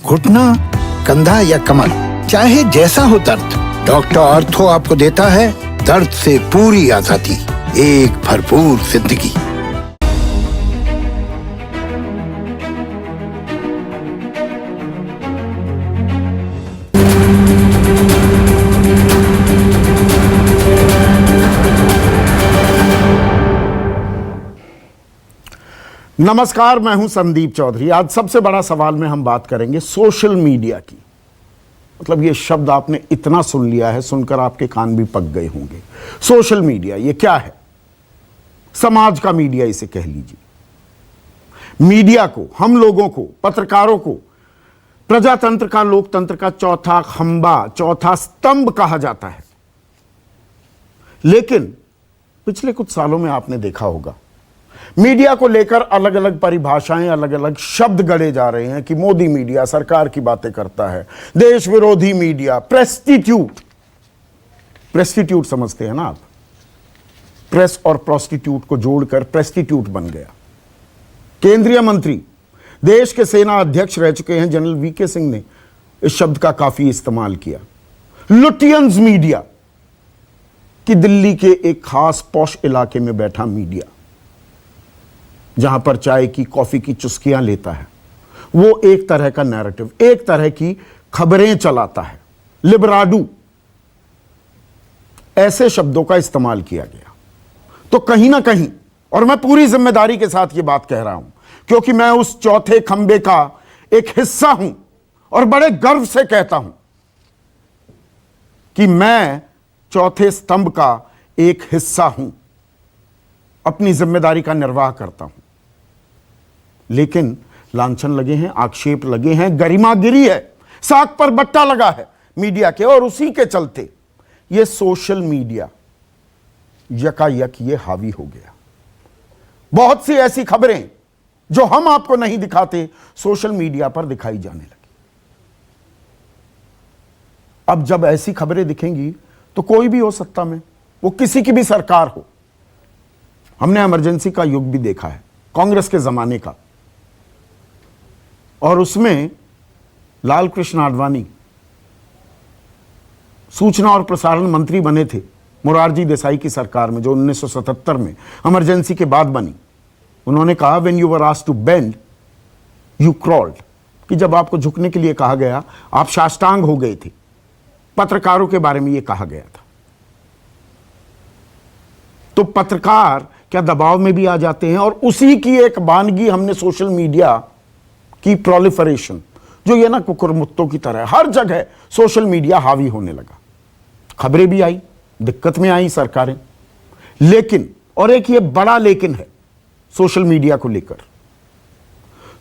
घुटना, कंधा या कमर, चाहे जैसा हो दर्द, डॉक्टर ऑर्थो आपको देता है दर्द से पूरी आजादी, एक भरपूर जिंदगी। नमस्कार, मैं हूं संदीप चौधरी। आज सबसे बड़ा सवाल में हम बात करेंगे सोशल मीडिया की। मतलब ये शब्द आपने इतना सुन लिया है, सुनकर आपके कान भी पक गए होंगे। सोशल मीडिया ये क्या है? समाज का मीडिया इसे कह लीजिए। मीडिया को, हम लोगों को, पत्रकारों को प्रजातंत्र का, लोकतंत्र का चौथा खंबा, चौथा स्तंभ कहा जाता है। लेकिन पिछले कुछ सालों में आपने देखा होगा मीडिया को लेकर अलग अलग परिभाषाएं, अलग अलग शब्द गढ़े जा रहे हैं कि मोदी मीडिया सरकार की बातें करता है, देश विरोधी मीडिया, प्रेस्टिट्यूट समझते हैं ना आप? प्रेस और प्रोस्टिट्यूट को जोड़कर प्रेस्टिट्यूट बन गया। केंद्रीय मंत्री, देश के सेना अध्यक्ष रह चुके हैं जनरल वीके सिंह ने इस शब्द का काफी इस्तेमाल किया। लुटियंस मीडिया कि दिल्ली के एक खास पॉश इलाके में बैठा मीडिया, जहां पर चाय की, कॉफी की चुस्कियां लेता है, वो एक तरह का नैरेटिव, एक तरह की खबरें चलाता है। लिबराडू, ऐसे शब्दों का इस्तेमाल किया गया। तो कहीं ना कहीं, और मैं पूरी जिम्मेदारी के साथ ये बात कह रहा हूं क्योंकि मैं उस चौथे खंबे का एक हिस्सा हूं और बड़े गर्व से कहता हूं कि मैं चौथे स्तंभ का एक हिस्सा हूं, अपनी जिम्मेदारी का निर्वाह करता हूं। लेकिन लांछन लगे हैं, आक्षेप लगे हैं, गरिमागिरी है, साख पर बट्टा लगा है मीडिया के, और उसी के चलते ये सोशल मीडिया यकायक ये हावी हो गया। बहुत सी ऐसी खबरें जो हम आपको नहीं दिखाते सोशल मीडिया पर दिखाई जाने लगी। अब जब ऐसी खबरें दिखेंगी तो कोई भी हो सत्ता में, वो किसी की भी सरकार हो। हमने इमरजेंसी का युग भी देखा है, कांग्रेस के जमाने का, और उसमें लाल कृष्ण आडवाणी सूचना और प्रसारण मंत्री बने थे मोरारजी देसाई की सरकार में, जो 1977 में इमरजेंसी के बाद बनी। उन्होंने कहा, when you were asked to bend you crawled, कि जब आपको झुकने के लिए कहा गया आप साष्टांग हो गए थे। पत्रकारों के बारे में यह कहा गया था। तो पत्रकार क्या दबाव में भी आ जाते हैं, और उसी की एक वानगी हमने सोशल मीडिया की प्रोलिफरेशन, जो ये ना कुकुरमुत्तों की तरह हर जगह सोशल मीडिया हावी होने लगा। खबरें भी आई, दिक्कत में आई सरकारें। लेकिन, और एक ये बड़ा लेकिन है सोशल मीडिया को लेकर,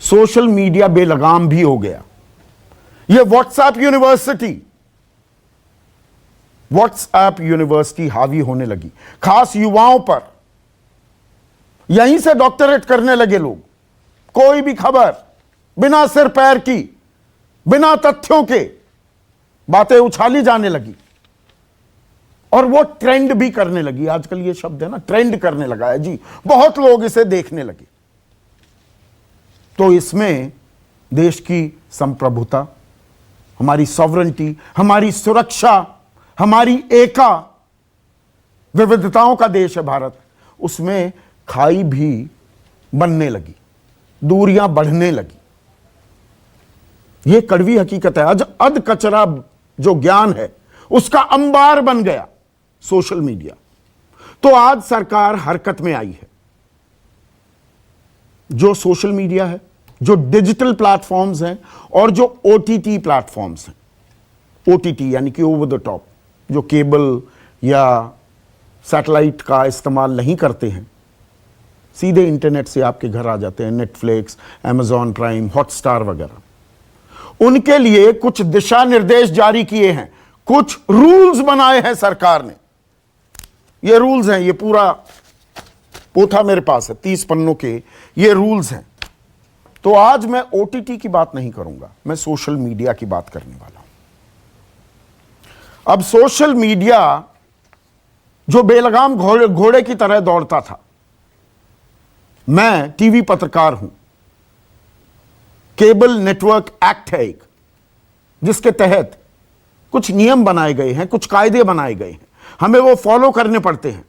सोशल मीडिया बेलगाम भी हो गया। ये व्हाट्सएप यूनिवर्सिटी हावी होने लगी, खास युवाओं पर। यहीं से डॉक्टरेट करने लगे लोग। कोई भी खबर बिना सिर पैर की, बिना तथ्यों के बातें उछाली जाने लगी, और वो ट्रेंड भी करने लगी। आजकल ये शब्द है ना, ट्रेंड करने लगा है जी, बहुत लोग इसे देखने लगे। तो इसमें देश की संप्रभुता, हमारी सॉवरेंटी, हमारी सुरक्षा, हमारी एका, विविधताओं का देश है भारत, उसमें खाई भी बनने लगी, दूरियां बढ़ने लगी। यह कड़वी हकीकत है। अध कचरा जो ज्ञान है उसका अंबार बन गया सोशल मीडिया। तो आज सरकार हरकत में आई है। जो सोशल मीडिया है, जो डिजिटल प्लेटफॉर्म्स हैं, और जो ओटीटी प्लेटफॉर्म्स हैं, ओटीटी यानी कि ओवर द टॉप, जो केबल या सैटेलाइट का इस्तेमाल नहीं करते हैं, सीधे इंटरनेट से आपके घर आ जाते हैं, नेटफ्लिक्स, अमेजॉन प्राइम, हॉटस्टार वगैरह, उनके लिए कुछ दिशा निर्देश जारी किए हैं, कुछ रूल्स बनाए हैं सरकार ने। ये रूल्स हैं, ये पूरा पोथा मेरे पास है, 30 पन्नों के ये रूल्स हैं। तो आज मैं ओटीटी की बात नहीं करूंगा, मैं सोशल मीडिया की बात करने वाला हूं। अब सोशल मीडिया जो बेलगाम घोड़े की तरह दौड़ता था, मैं टीवी पत्रकार हूं, केबल नेटवर्क एक्ट है एक, जिसके तहत कुछ नियम बनाए गए हैं, कुछ कायदे बनाए गए हैं, हमें वो फॉलो करने पड़ते हैं।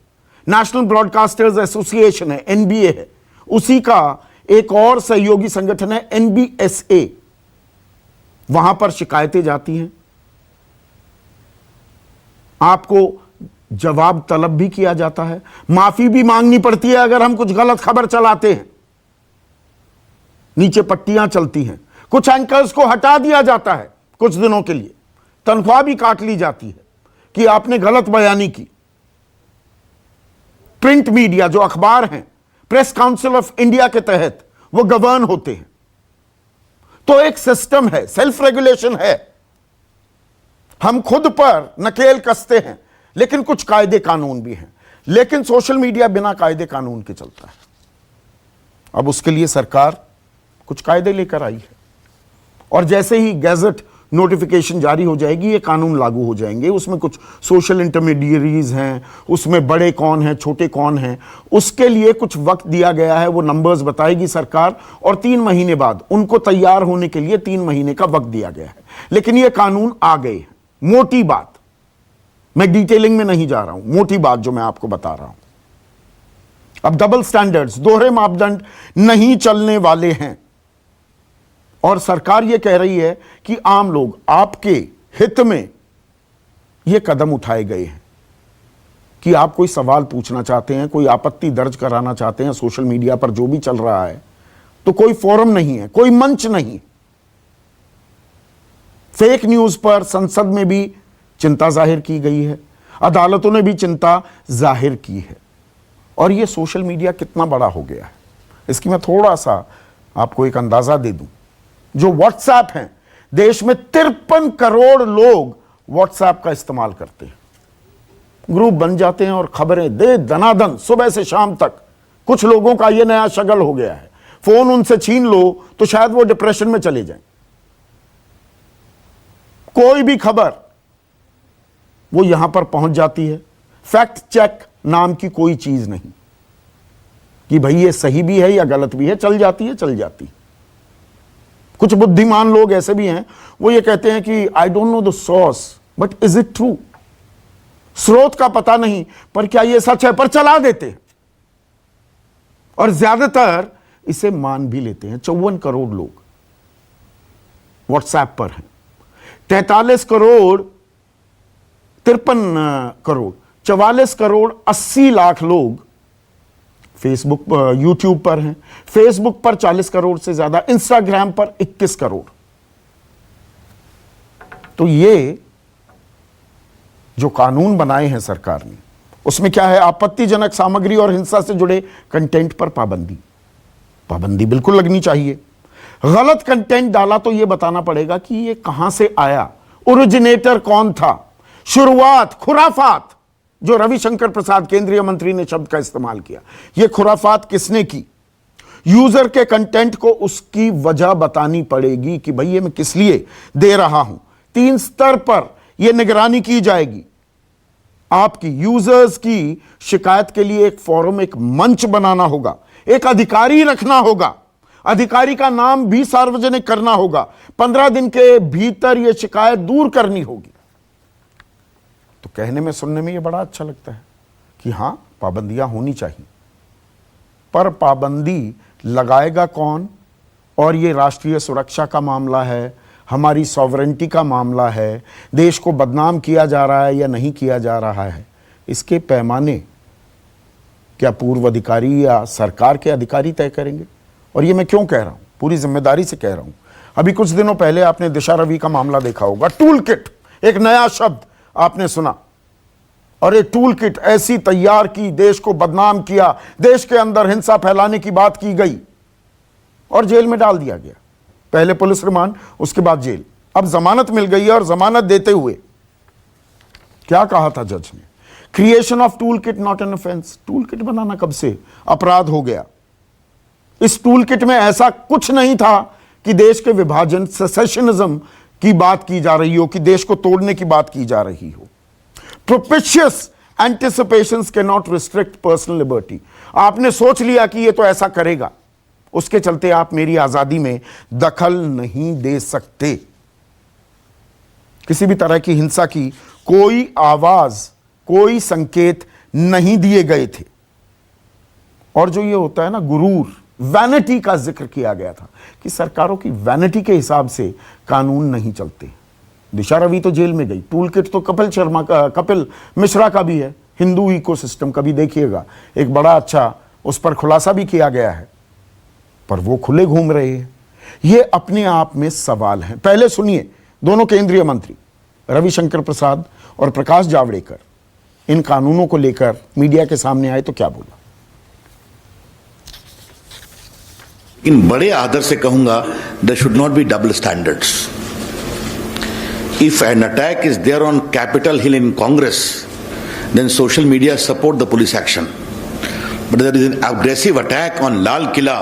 नेशनल ब्रॉडकास्टर्स एसोसिएशन है, एनबीए है, उसी का एक और सहयोगी संगठन है एनबीएसए, वहां पर शिकायतें जाती हैं, आपको जवाब तलब भी किया जाता है, माफी भी मांगनी पड़ती है अगर हम कुछ गलत खबर चलाते हैं, नीचे पट्टियां चलती हैं, कुछ एंकर्स को हटा दिया जाता है कुछ दिनों के लिए, तनख्वाह भी काट ली जाती है कि आपने गलत बयानी की। प्रिंट मीडिया जो अखबार हैं, प्रेस काउंसिल ऑफ इंडिया के तहत वो गवर्न होते हैं। तो एक सिस्टम है, सेल्फ रेगुलेशन है, हम खुद पर नकेल कसते हैं, लेकिन कुछ कायदे कानून भी हैं। लेकिन सोशल मीडिया बिना कायदे कानून के चलता है। अब उसके लिए सरकार कुछ कायदे लेकर आई है, और जैसे ही गैजेट नोटिफिकेशन जारी हो जाएगी ये कानून लागू हो जाएंगे। उसमें कुछ सोशल इंटरमीडियरीज हैं, उसमें बड़े कौन हैं, छोटे कौन हैं, उसके लिए कुछ वक्त दिया गया है, वो नंबर्स बताएगी सरकार, और 3 महीने बाद उनको तैयार होने के लिए 3 महीने का वक्त दिया गया है। लेकिन ये कानून आ गए हैं। मोटी बात, मैं डिटेलिंग में नहीं जा रहा हूं, मोटी बात जो मैं आपको बता रहा हूं, अब डबल स्टैंडर्ड्स, दोहरे मापदंड नहीं चलने वाले हैं। और सरकार यह कह रही है कि आम लोग, आपके हित में यह कदम उठाए गए हैं कि आप कोई सवाल पूछना चाहते हैं, कोई आपत्ति दर्ज कराना चाहते हैं सोशल मीडिया पर जो भी चल रहा है, तो कोई फोरम नहीं है, कोई मंच नहीं। फेक न्यूज पर संसद में भी चिंता जाहिर की गई है, अदालतों ने भी चिंता जाहिर की है। और यह सोशल मीडिया कितना बड़ा हो गया है, इसकी मैं थोड़ा सा आपको एक अंदाजा दे दूं। जो व्हाट्सएप है, देश में 53 करोड़ लोग व्हाट्सएप का इस्तेमाल करते हैं, ग्रुप बन जाते हैं और खबरें दे दनादन सुबह से शाम तक। कुछ लोगों का यह नया शगल हो गया है, फोन उनसे छीन लो तो शायद वो डिप्रेशन में चले जाएं। कोई भी खबर वो यहां पर पहुंच जाती है, फैक्ट चेक नाम की कोई चीज नहीं कि भाई ये सही भी है या गलत भी है, चल जाती है, चल जाती है। कुछ बुद्धिमान लोग ऐसे भी हैं, वो ये कहते हैं कि I don't know the source but is it true, स्रोत का पता नहीं पर क्या ये सच है, पर चला देते हैं और ज्यादातर इसे मान भी लेते हैं। 54 करोड़ लोग व्हाट्सएप पर हैं, 43 करोड़ 53 करोड़ 44 करोड़ 80 लाख लोग फेसबुक यूट्यूब पर हैं, फेसबुक पर 40 करोड़ से ज्यादा, इंस्टाग्राम पर 21 करोड़। तो ये जो कानून बनाए हैं सरकार ने, उसमें क्या है, आपत्तिजनक सामग्री और हिंसा से जुड़े कंटेंट पर पाबंदी बिल्कुल लगनी चाहिए। गलत कंटेंट डाला तो यह बताना पड़ेगा कि यह कहां से आया, ओरिजिनेटर कौन था, शुरुआत, खुराफात, जो रविशंकर प्रसाद केंद्रीय मंत्री ने शब्द का इस्तेमाल किया, यह खुराफात किसने की। यूजर के कंटेंट को उसकी वजह बतानी पड़ेगी कि भाई ये मैं किस लिए दे रहा हूं। 3 स्तर पर यह निगरानी की जाएगी। आपकी यूजर्स की शिकायत के लिए एक फोरम, एक मंच बनाना होगा, एक अधिकारी रखना होगा, अधिकारी का नाम भी सार्वजनिक करना होगा, 15 दिन के भीतर यह शिकायत दूर करनी होगी। तो कहने में सुनने में यह बड़ा अच्छा लगता है कि हां पाबंदियां होनी चाहिए, पर पाबंदी लगाएगा कौन? और यह राष्ट्रीय सुरक्षा का मामला है, हमारी सॉवरेंटी का मामला है, देश को बदनाम किया जा रहा है या नहीं किया जा रहा है, इसके पैमाने क्या पूर्व अधिकारी या सरकार के अधिकारी तय करेंगे? और ये मैं क्यों कह रहा हूं, पूरी जिम्मेदारी से कह रहा हूं। अभी कुछ दिनों पहले आपने दिशा रवि का मामला देखा होगा, टूल किट, एक नया शब्द आपने सुना, और ये टूल किट ऐसी तैयार की, देश को बदनाम किया, देश के अंदर हिंसा फैलाने की बात की गई और जेल में डाल दिया गया। पहले पुलिस रिमांड, उसके बाद जेल, अब जमानत मिल गई है। और जमानत देते हुए क्या कहा था जज ने? Creation of tool kit not an offence. Tool kit बनाना कब से अपराध हो गया? इस टूल किट में ऐसा कुछ नहीं था कि देश के विभाजन, सेसेशनिज्म की बात की जा रही हो, कि देश को तोड़ने की बात की जा रही हो। Propitious anticipations can not restrict personal liberty. आपने सोच लिया कि ये तो ऐसा करेगा, उसके चलते आप मेरी आजादी में दखल नहीं दे सकते। किसी भी तरह की हिंसा की कोई आवाज, कोई संकेत नहीं दिए गए थे। और जो ये होता है ना गुरूर, वैनिटी का जिक्र किया गया था कि सरकारों की वैनिटी के हिसाब से कानून नहीं चलते। दिशा रवि तो जेल में गई, टूल किट तो कपिल मिश्रा का भी है, हिंदू इकोसिस्टम का भी देखिएगा, एक बड़ा अच्छा उस पर खुलासा भी किया गया है, पर वो खुले घूम रहे हैं। ये अपने आप में सवाल है। पहले सुनिए दोनों केंद्रीय मंत्री रविशंकर प्रसाद और प्रकाश जावड़ेकर इन कानूनों को लेकर मीडिया के सामने आए तो क्या बोला। इन बड़े आदर से कहूंगा, there should not be double standards. If an attack is there on Capitol Hill in Congress, then social media support the police action. But there is an aggressive attack on Lal Killa,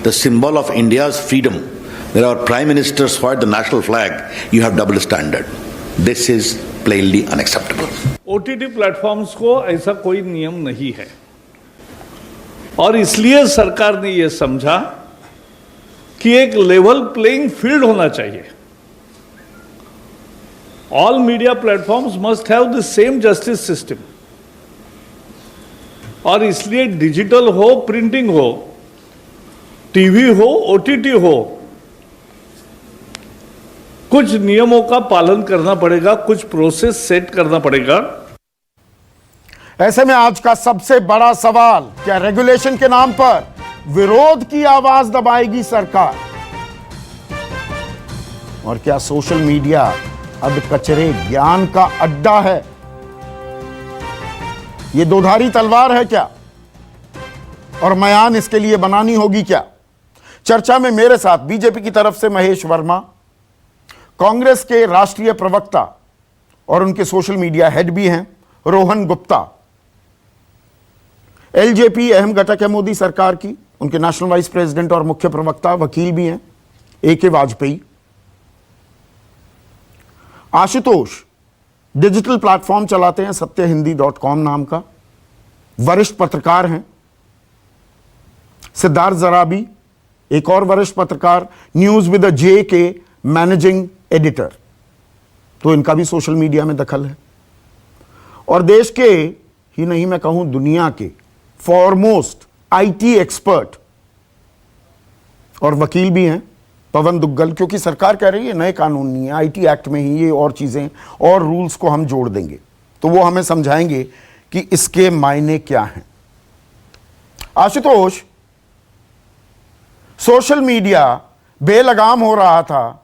the symbol of India's freedom, where our Prime Minister hoists the national flag. You have double standard. This is plainly unacceptable. OTT platforms को ऐसा कोई नियम नहीं है और इसलिए सरकार ने यह समझा कि एक लेवल प्लेइंग फील्ड होना चाहिए। All media platforms must have the same justice system. और इसलिए डिजिटल हो, प्रिंटिंग हो, टीवी हो, ओटीटी हो, कुछ नियमों का पालन करना पड़ेगा, कुछ प्रोसेस सेट करना पड़ेगा। ऐसे में आज का सबसे बड़ा सवाल, क्या रेगुलेशन के नाम पर विरोध की आवाज दबाएगी सरकार? और क्या सोशल मीडिया अब कचरे ज्ञान का अड्डा है? ये दोधारी तलवार है क्या? और म्यान इसके लिए बनानी होगी क्या? चर्चा में मेरे साथ बीजेपी की तरफ से महेश वर्मा, कांग्रेस के राष्ट्रीय प्रवक्ता और उनके सोशल मीडिया हेड भी हैं रोहन गुप्ता, एलजेपी अहम घटक है मोदी सरकार की, उनके नेशनल वाइस प्रेसिडेंट और मुख्य प्रवक्ता वकील भी हैं AK Vajpayee, Ashutosh digital platform चलाते हैं सत्यहिंदी.com नाम का, वरिष्ठ पत्रकार हैं, सिद्धार्थ जराबी एक और वरिष्ठ पत्रकार, न्यूज विद J के मैनेजिंग एडिटर, तो इनका भी सोशल मीडिया में दखल है। और देश के ही नहीं, मैं कहूं दुनिया के फॉरमोस्ट IT एक्सपर्ट और वकील भी हैं पवन दुग्गल, क्योंकि सरकार कह रही है नए कानून नहीं है, IT एक्ट में ही ये और चीजें और रूल्स को हम जोड़ देंगे, तो वो हमें समझाएंगे कि इसके मायने क्या हैं। आशुतोष, सोशल मीडिया बेलगाम हो रहा था,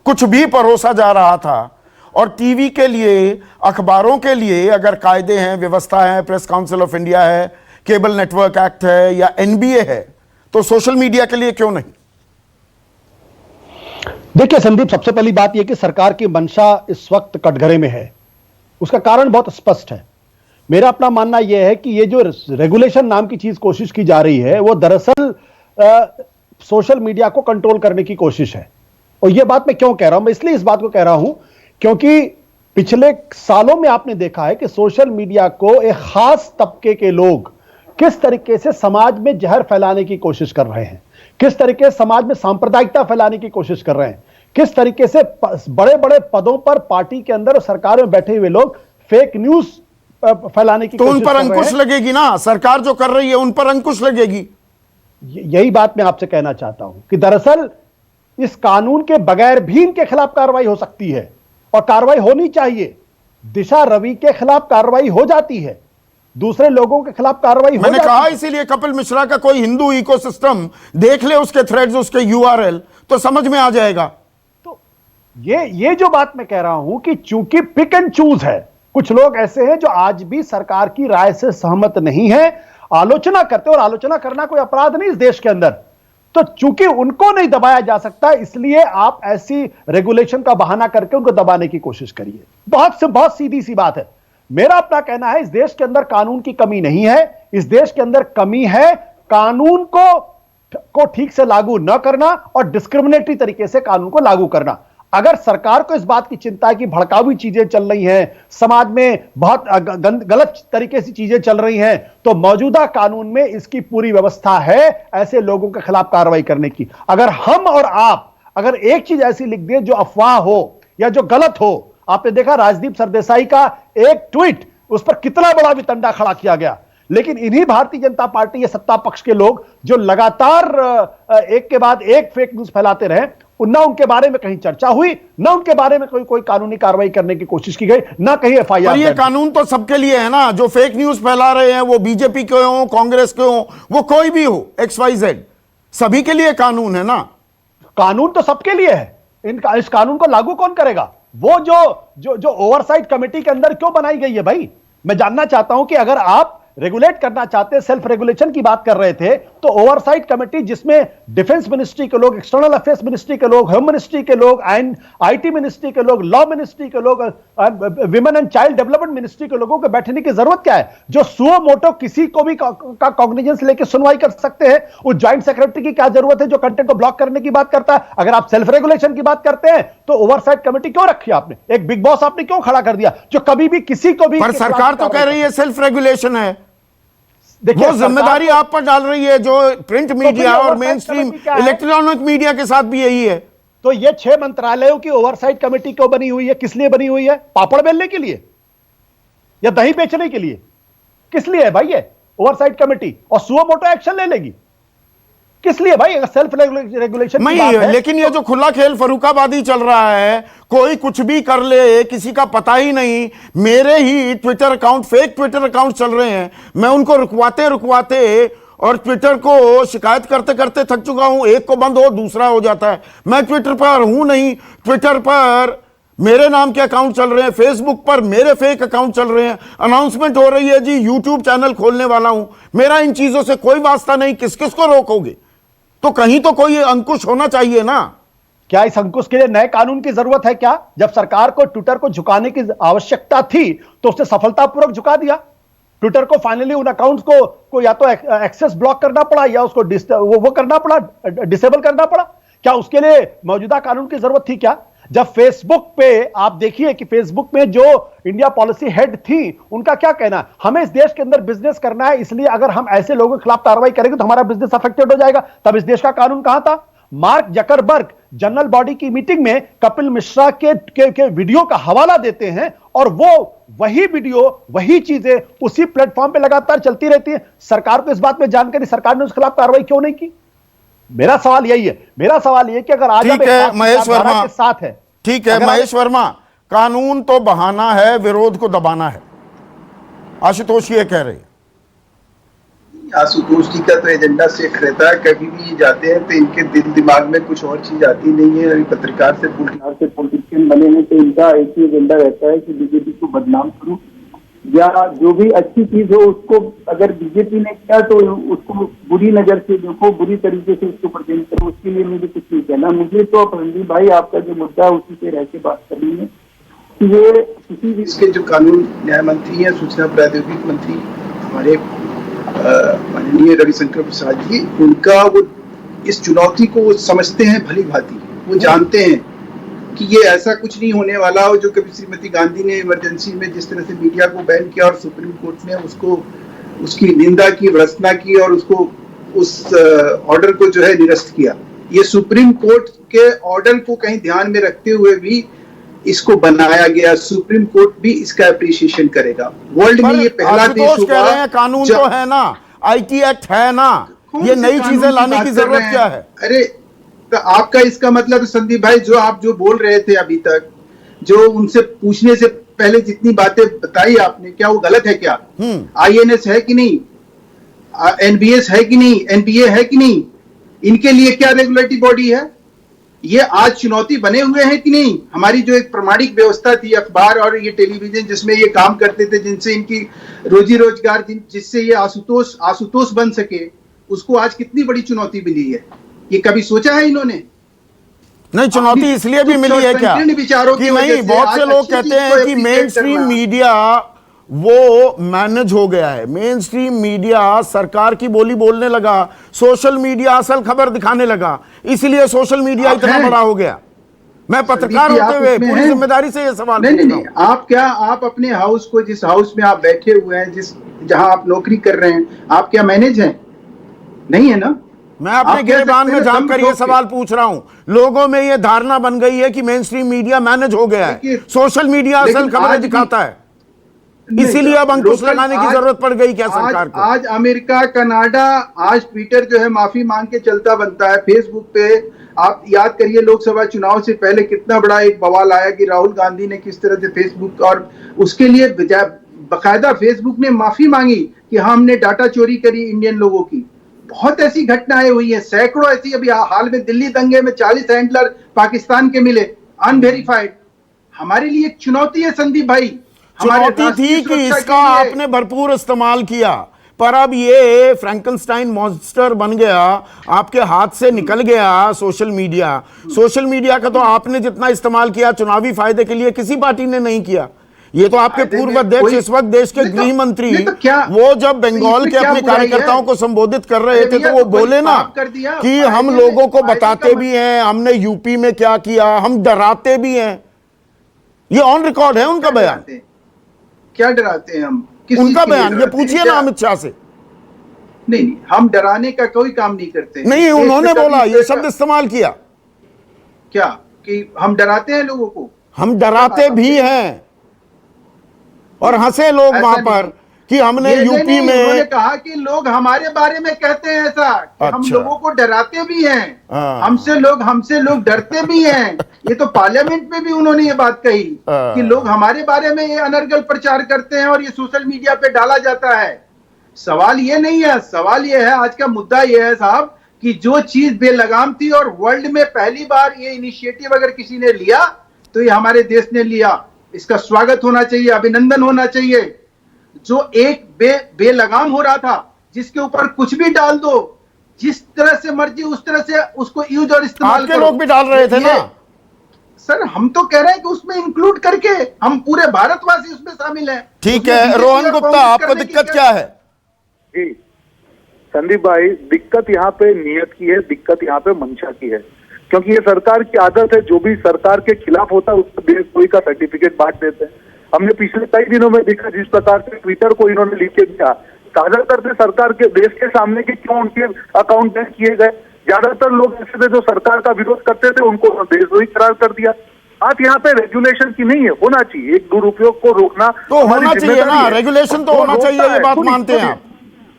कुछ भी परोसा जा रहा था, और टीवी के लिए, अखबारों के लिए अगर कायदे हैं, व्यवस्था है, प्रेस काउंसिल ऑफ इंडिया है, केबल नेटवर्क एक्ट है या NBA है, तो सोशल मीडिया के लिए क्यों नहीं? देखिए संदीप, सबसे पहली बात यह कि सरकार की मंशा इस वक्त कटघरे में है। उसका कारण बहुत स्पष्ट है। मेरा अपना मानना यह है कि ये जो रेगुलेशन नाम की चीज कोशिश की जा रही है, वो दरअसल सोशल मीडिया को कंट्रोल करने की कोशिश है। और यह बात मैं क्यों कह रहा हूं? मैं इसलिए इस बात को कह रहा हूं क्योंकि पिछले सालों में आपने देखा है कि सोशल मीडिया को एक खास तबके के लोग किस तरीके से समाज में जहर फैलाने की कोशिश कर रहे हैं, किस तरीके से समाज में सांप्रदायिकता फैलाने की कोशिश कर रहे हैं, किस तरीके से बड़े बड़े पदों पर पार्टी के अंदर और सरकार में बैठे हुए लोग फेक न्यूज फैलाने की कोशिश कर रहे हैं। तो उन पर अंकुश लगेगी ना, सरकार जो कर रही है उन पर अंकुश लगेगी। यही बात मैं आपसे कहना चाहता हूं कि दरअसल इस कानून के बगैर भी इनके खिलाफ कार्रवाई हो सकती है और कार्रवाई होनी चाहिए। दिशा रवि के खिलाफ कार्रवाई हो जाती है, दूसरे लोगों के खिलाफ कार्रवाई हो जाती है। मैंने कहा इसीलिए कपिल मिश्रा का कोई हिंदू इकोसिस्टम देख ले, उसके थ्रेड्स, उसके URL, तो समझ में आ जाएगा। तो ये जो बात मैं कह रहा हूं कि चूंकि पिक एंड चूज है, कुछ लोग ऐसे हैं जो आज भी सरकार की राय से सहमत नहीं है, आलोचना करते, और आलोचना करना कोई अपराध नहीं इस देश के अंदर। तो चूंकि उनको नहीं दबाया जा सकता, इसलिए आप ऐसी रेगुलेशन का बहाना करके उनको दबाने की कोशिश करिए। बहुत सीधी सी बात है। मेरा अपना कहना है, इस देश के अंदर कानून की कमी नहीं है, इस देश के अंदर कमी है कानून को ठीक से लागू न करना और डिस्क्रिमिनेटरी तरीके से कानून को लागू करना। अगर सरकार को इस बात की चिंता है कि भड़काऊ चीजें चल रही हैं, समाज में बहुत गलत तरीके से चीजें चल रही हैं, तो मौजूदा कानून में इसकी पूरी व्यवस्था है ऐसे लोगों के खिलाफ कार्रवाई करने की। अगर हम और आप अगर एक चीज ऐसी लिख दें जो अफवाह हो या जो गलत हो, आपने देखा राजदीप सरदेसाई का एक ट्वीट, उस पर कितना बड़ा वितंडा खड़ा किया गया। लेकिन इन्हीं भारतीय जनता पार्टी या सत्ता पक्ष के लोग जो लगातार एक के बाद एक फेक न्यूज फैलाते रहे, ना उनके बारे में कहीं चर्चा हुई, ना उनके बारे में कोई कानूनी कार्रवाई करने की कोशिश की गई, ना कहीं एफआईआर। ये कानून तो सबके लिए है ना, जो फेक न्यूज फैला रहे हैं वो बीजेपी के हो, कांग्रेस के हो, वो कोई भी हो, XYZ, सभी के लिए कानून है ना। कानून तो सबके लिए है, इस कानून को लागू कौन करेगा? वो जो ओवरसाइट कमेटी के अंदर क्यों बनाई गई है भाई? मैं जानना चाहता हूं कि अगर आप रेगुलेट करना चाहते, सेल्फ रेगुलेशन की बात कर रहे थे, तो ओवरसाइट कमेटी जिसमें डिफेंस मिनिस्ट्री के लोग, एक्सटर्नल अफेयर्स मिनिस्ट्री के लोग, होम मिनिस्ट्री के लोग, एंड आईटी मिनिस्ट्री के लोग, लॉ मिनिस्ट्री के लोग, women and child development ministry के लोगों के बैठने की जरूरत क्या है? जो सुओ मोटो किसी को भी का कॉग्निजेंस लेके सुनवाई कर सकते हैं, उस ज्वाइंट सेक्रेटरी की क्या जरूरत है जो कंटेंट को ब्लॉक करने की बात करता है? अगर आप सेल्फ रेगुलेशन की बात करते हैं तो ओवरसाइट कमेटी क्यों रखी आपने? एक बिग बॉस आपने क्यों खड़ा कर दिया जो कभी भी किसी को भी? पर सरकार तो कह रही है सेल्फ रेगुलेशन है, देखिए, वो जिम्मेदारी आप पर डाल रही है, जो प्रिंट मीडिया और मेन स्ट्रीम इलेक्ट्रॉनिक मीडिया के साथ भी यही है। तो ये 6 मंत्रालयों की ओवरसाइट कमेटी क्यों बनी हुई है? किस लिए बनी हुई है? पापड़ बेलने के लिए या दही बेचने के लिए? किस लिए है भाई ये ओवरसाइट कमेटी? और सुओ मोटो एक्शन ले लेगी किस लिए भाई? अगर सेल्फ रेगुलेशन नहीं है, लेकिन ये जो खुला खेल फर्रुखाबादी चल रहा है, कोई कुछ भी कर ले, किसी का पता ही नहीं। मेरे ही Twitter account, fake Twitter account चल रहे हैं, मैं उनको रुकवाते और ट्विटर को शिकायत करते करते थक चुका हूं। एक को बंद हो दूसरा हो जाता है। मैं ट्विटर पर हूं नहीं, ट्विटर पर मेरे नाम के अकाउंट चल रहे हैं, फेसबुक पर मेरे फेक अकाउंट चल रहे हैं, अनाउंसमेंट हो रही है जी यूट्यूब चैनल खोलने वाला हूं। मेरा इन चीजों से कोई वास्ता नहीं, किस किस को रोकोगे? तो कहीं तो कोई अंकुश होना चाहिए ना। क्या इस अंकुश के लिए नए कानून की जरूरत है क्या? जब सरकार को ट्विटर को झुकाने की आवश्यकता थी तो उसने सफलतापूर्वक झुका दिया। ट्विटर को फाइनली उन अकाउंट्स को या तो एक्सेस ब्लॉक करना पड़ा या उसको वो करना पड़ा, डिसेबल करना पड़ा। क्या उसके लिए मौजूदा कानून की जरूरत थी क्या? जब फेसबुक पे आप देखिए कि फेसबुक में जो इंडिया पॉलिसी हेड थी, उनका क्या कहना है? हमें इस देश के अंदर बिजनेस करना है, इसलिए अगर हम ऐसे लोगों के खिलाफ कार्रवाई करेंगे तो हमारा बिजनेस अफेक्टेड हो जाएगा। तब इस देश का कानून कहां था? मार्क जकरबर्ग जनरल बॉडी की मीटिंग में कपिल मिश्रा के वीडियो का हवाला देते हैं और वो वही वीडियो, वही चीजें उसी प्लेटफॉर्म पे लगातार चलती रहती है। सरकार को इस बात में जानकारी, सरकार ने उसके खिलाफ कार्रवाई क्यों नहीं की? मेरा सवाल यही है। मेरा सवाल यह कि अगर आज ठीक है महेश वर्मा के साथ है, ठीक है महेश वर्मा, कानून तो बहाना है, विरोध को दबाना है, आशुतोष ये कह रहे हैं। आशुतोष जी का तो एजेंडा सेट रहता है, कभी भी जाते हैं तो इनके दिल दिमाग में कुछ और चीज आती नहीं है। पत्रकार से पॉलिटिशियन बने हैं तो इनका एक ही एजेंडा रहता है कि बीजेपी को बदनाम करूं या जो भी अच्छी चीज हो उसको अगर बीजेपी ने किया तो उसको बुरी नजर से देखो, बुरी तरीके से उसको प्रेजेंट करो। उसके लिए मुझे कुछ नहीं कहना। मुझे तो रणदीप भाई आपका जो मुद्दा है उसी पे रह के बात करनी है कि ये किसी भी इसके जो कानून न्याय मंत्री है, सूचना प्रौद्योगिकी मंत्री हमारे माननीय रविशंकर प्रसाद जी, उनका वो इस चुनौती को वो समझते हैं भली भांति। वो जानते हैं कि ये ऐसा कुछ नहीं होने वाला हो जो कभी श्रीमती गांधी ने इमरजेंसी में जिस तरह से मीडिया को बैन किया और सुप्रीम कोर्ट ने उसको उसकी निंदा की, भर्त्सना की और उसको उस ऑर्डर को जो है निरस्त किया। ये सुप्रीम कोर्ट के ऑर्डर को कहीं ध्यान में रखते हुए भी इसको बनाया गया। सुप्रीम कोर्ट भी इसका अप्रिसिएशन करेगा। वर्ल्ड में ये पहला देश होगा। कानून तो है ना, IT एक्ट है ना, ये नई चीजें लाने की जरूरत क्या है? अरे तो आपका इसका मतलब संदीप भाई जो आप जो बोल रहे थे अभी तक, जो उनसे पूछने से पहले जितनी बातें बताई आपने, क्या वो गलत है? क्या INS है कि नहीं, NBS है कि नहीं, NBA है कि नहीं? इनके लिए क्या रेगुलेटरी बॉडी है? ये आज चुनौती बने हुए हैं कि नहीं? हमारी जो एक प्रमाणिक व्यवस्था थी, अखबार और ये टेलीविजन जिसमें ये काम करते थे, जिनसे इनकी रोजी रोजगार, जिससे ये आशुतोष बन सके, उसको आज कितनी बड़ी चुनौती मिली है? ये कभी सोचा है इन्होंने? नहीं, चुनौती इसलिए भी मिली है क्या कि नहीं, बहुत से लोग कहते हैं कि मेन स्ट्रीम मीडिया वो मैनेज हो गया है। मेन स्ट्रीम मीडिया सरकार की बोली बोलने लगा, सोशल मीडिया असल खबर दिखाने लगा, इसलिए सोशल मीडिया इतना बड़ा हो गया। मैं पत्रकार होते हुए पूरी जिम्मेदारी से ये सवाल नहीं, आप अपने हाउस को, जिस हाउस में आप बैठे हुए हैं, जहां आप नौकरी कर रहे हैं, आप क्या मैनेज हैं? नहीं है ना। मैं अपने आप कह गिरेबान सकते में हैं झांक दम कर ये ठोक के। सवाल पूछ रहा हूं। लोगों में ये धारणा बन गई है कि मेन स्ट्रीम मीडिया मैनेज हो गया है, देखिए, सोशल मीडिया असल लेकिन खबरें आज भी- दिखाता है, नहीं, इसीलिए अब अंकुश लोकल लगाने की आज- जरूरत पड़ गई क्या सरकार को? आज अमेरिका, कनाडा, आज ट्विटर जो है माफी मांग के चलता बनता है। फेसबुक पे आप याद करिए लोकसभा चुनाव से पहले कितना बड़ा एक बवाल आया कि राहुल गांधी ने किस तरह से फेसबुक, और उसके लिए बकायदा फेसबुक ने माफी मांगी कि हमने डाटा चोरी करी इंडियन लोगों की। बहुत ऐसी घटनाएं हुई हैं, सैकड़ों ऐसी। अभी हाल में दिल्ली दंगे में 40 हैंडलर पाकिस्तान के मिले अनवेरिफाइड। हमारे लिए एक चुनौती है संदीप भाई, हमारे चुनौती राष्ट्रीय थी कि सुरक्षा इसका के लिए। आपने भरपूर इस्तेमाल किया, पर अब ये फ्रैंकनस्टाइन मॉन्स्टर बन गया, आपके हाथ से निकल गया सोशल मीडिया। सोशल मीडिया का तो आपने जितना इस्तेमाल किया चुनावी फायदे के लिए किसी पार्टी ने नहीं किया। ये तो आपके फायदे पूर्व में अध्यक्ष, कोई- इस वक्त देश के नहीं तो- गृह मंत्री, नहीं तो क्या- वो जब बंगाल इसमें के क्या अपने बुराई कार्यकर्ताओं है? को संबोधित कर रहे अरे थे भैया, तो वो तो कोई बोले ना पाप कर दिया, कि फायदे हम में- लोगों को फायदे बताते का भी हैं हमने यूपी में क्या किया, हम डराते भी हैं। ये ऑन रिकॉर्ड है उनका बयान, क्या डराते हैं हम? किस चीज उनका के लिए बयान, ये डराते हैं? पूछिए ना क्या- अमित शाह से। नहीं, हम डराने का कोई काम नहीं करते। नहीं, देश उन्होंने में कभी बोला, इस ये तरह शब्द का- इस्तेमाल किया, क्या कि हम डराते हैं लोगों को? हम डराते भी हैं, और हंसे लोग ऐसा वहां नहीं। पर कि हमने ये यूपी नहीं, उन्होंने में। कहा कि लोग हमारे बारे में कहते हैं ऐसा कि हम अच्छा। लोगों को डराते भी हैं, हाँ। हमसे लोग डरते भी हैं। ये तो पार्लियामेंट में भी उन्होंने ये बात कही हाँ। कि लोग हमारे बारे में ये अनर्गल प्रचार करते हैं और ये सोशल मीडिया पे डाला जाता है। सवाल ये नहीं है, सवाल ये है, आज का मुद्दा ये है साहब कि जो चीज बेलगाम थी और वर्ल्ड में पहली बार ये इनिशिएटिव अगर किसी ने लिया तो ये हमारे देश ने लिया। इसका स्वागत होना चाहिए, अभिनंदन होना चाहिए। जो एक बेलगाम हो रहा था, जिसके ऊपर कुछ भी डाल दो, जिस तरह से मर्जी उस तरह से उसको यूज और इस्तेमाल आपके करो। लोग भी डाल रहे थे ये- ना। सर, हम तो कह रहे हैं कि उसमें इंक्लूड करके हम पूरे भारतवासी उसमें शामिल हैं। ठीक उसमें है, बीजेपी रोहन और गुप्ता, कांग्रेस आपको करने की दिक्कत क्या है? जी संदीप भाई, दिक्कत यहाँ पे नियत की है, दिक्कत यहाँ पे मंशा की है। क्योंकि ये सरकार की आदत है, जो भी सरकार के खिलाफ होता है उसको देशद्रोही का सर्टिफिकेट बांट देते हैं। हमने पिछले कई दिनों में देखा जिस प्रकार से ट्विटर को इन्होंने लीक किया, साझा करते सरकार के देश के सामने कि क्यों उनके अकाउंट हैक किए गए। ज्यादातर लोग ऐसे थे जो सरकार का विरोध करते थे, उनको देशद्रोही करार कर दिया। बात यहाँ पे रेगुलेशन की नहीं है, होना चाहिए एक दुरुपयोग को रोकना तो हमारी होना चाहिए जिम्मेदारी ना, है। रेगुलेशन तो वो होना रोकता चाहिए, ये है। बात सुनिए, मानते हैं आप?